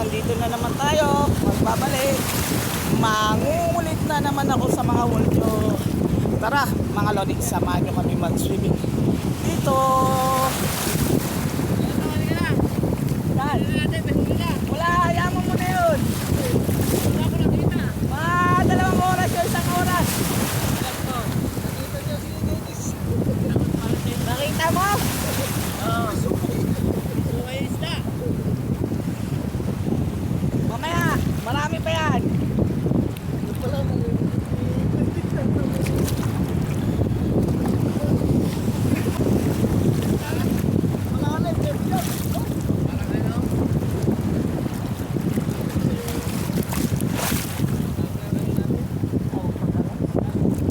nandito na naman tayo. Magbabalik. Mangungulit na naman ako sa mga wulyo. Tara mga lodi, samahan nyo kami mag-swimming dito. Saan? Wala, hayaan mo muna yun. Dalawang oras yun, isang oras. Nakita mo? Mamaya, marami pa yan.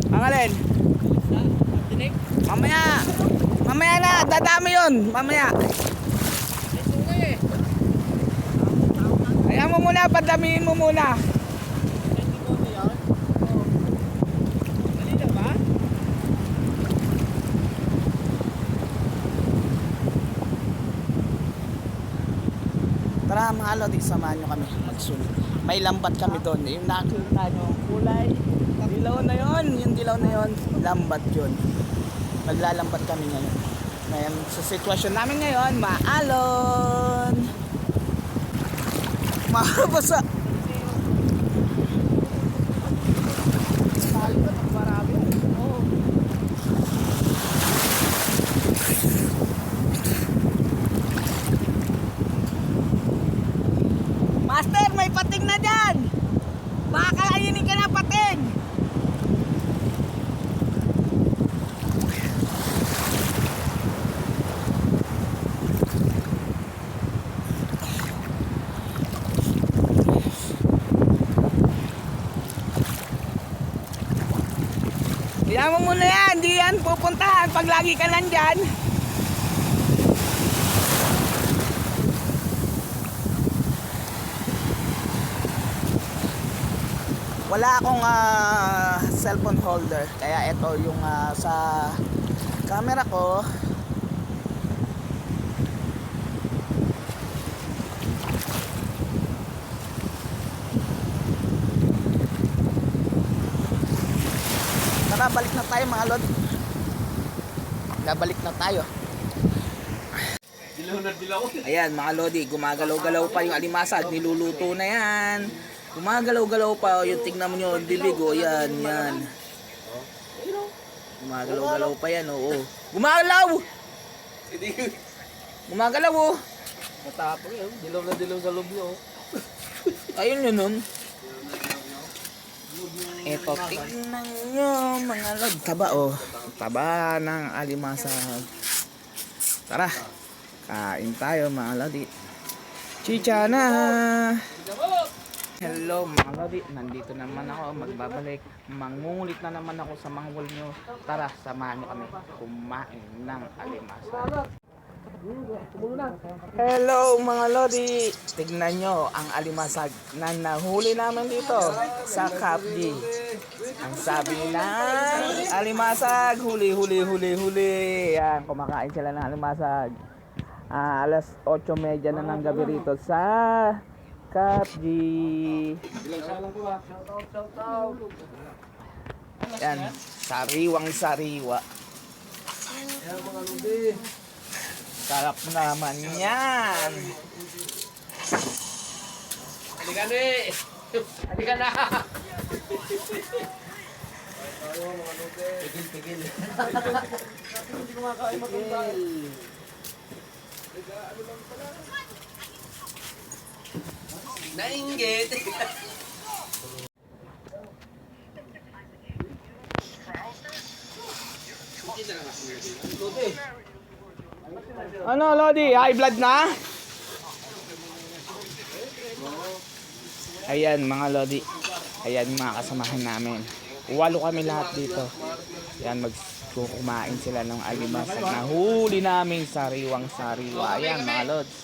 Pangalan? Mamaya na, dadami yun. Mamaya. Ayan mo muna, padamihin mo muna. Tara mga lodi, samahan nyo kami magsunod. May lambat kami doon. Yung nakita nyo, kulay. Dilaw na yon, yung dilaw na yon, lambat yun. Naglalambat kami ngayon. Ngayon, sa sitwasyon namin ngayon, maalon. Mabasa. Master, may pating na dyan. Baka kainin ka na pating. Hayaan mo muna yan, di yan pupuntahan pag lagi ka nandyan. Wala akong cellphone holder, kaya ito yung sa camera ko. Tara, balik na tayo mga lodi. Balik na tayo. Ayan mga lodi, gumagalaw-galaw pa yung alimasag. Niluluto na yan. Gumagalaw-galaw pa. Yung tignan mo nyo, yung bibig. O yan, yan. Gumagalaw-galaw pa yan. Oo. Gumagalaw! Gumagalaw o. Matapang yun. Dilaw na dilaw sa loob nyo. Ayun yun nun. Ito, tignan nyo mga lod. Taba o. Taba ng alimasag. Tara. Kain tayo mga lodi. Chicha na. Hello mga lodi. Nandito naman ako. Magbabalik. Mangungulit na naman ako sa mga wall nyo. Tara, samahan nyo kami kumain ng alimasag. Hello mga lodi. Tignan nyo ang alimasag na nahuli namin dito sa Kapdi. Ang sabi ng alimasag, huli, huli, huli, huli. Yan, kumakain sila ng alimasag. Alas 8:30 na ng gabi rito sa Kapdi. Yan, sariwang sariwa. Sarap naman yan. Halika na eh. Halika na. Tigil. Hindi kumakain matundaan. Nainggit. Ano lodi, high blood na? Ayan mga lodi. Ayan mga kasamahan namin. 8 kami lahat dito. Ayan, magkukumain sila ng alimasag na huli namin sariwang sariwa. Ayan mga lods.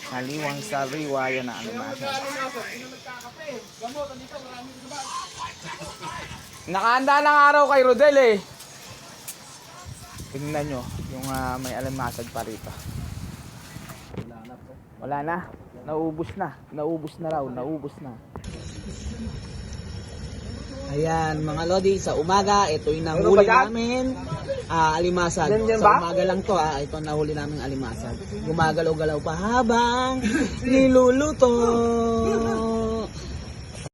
Sariwang sariwa yan ang alimasag. Nakahanda ng araw kay Rodel eh. Tingnan nyo yung may alimasag pa rito. Wala na. Naubos na. Naubos na raw. Naubos na. Ayan mga Lodi, sa umaga, ito yung nahuli namin alimasag. Sa umaga lang to ito nahuli namin alimasag. Gumagalaw-galaw pa habang niluluto.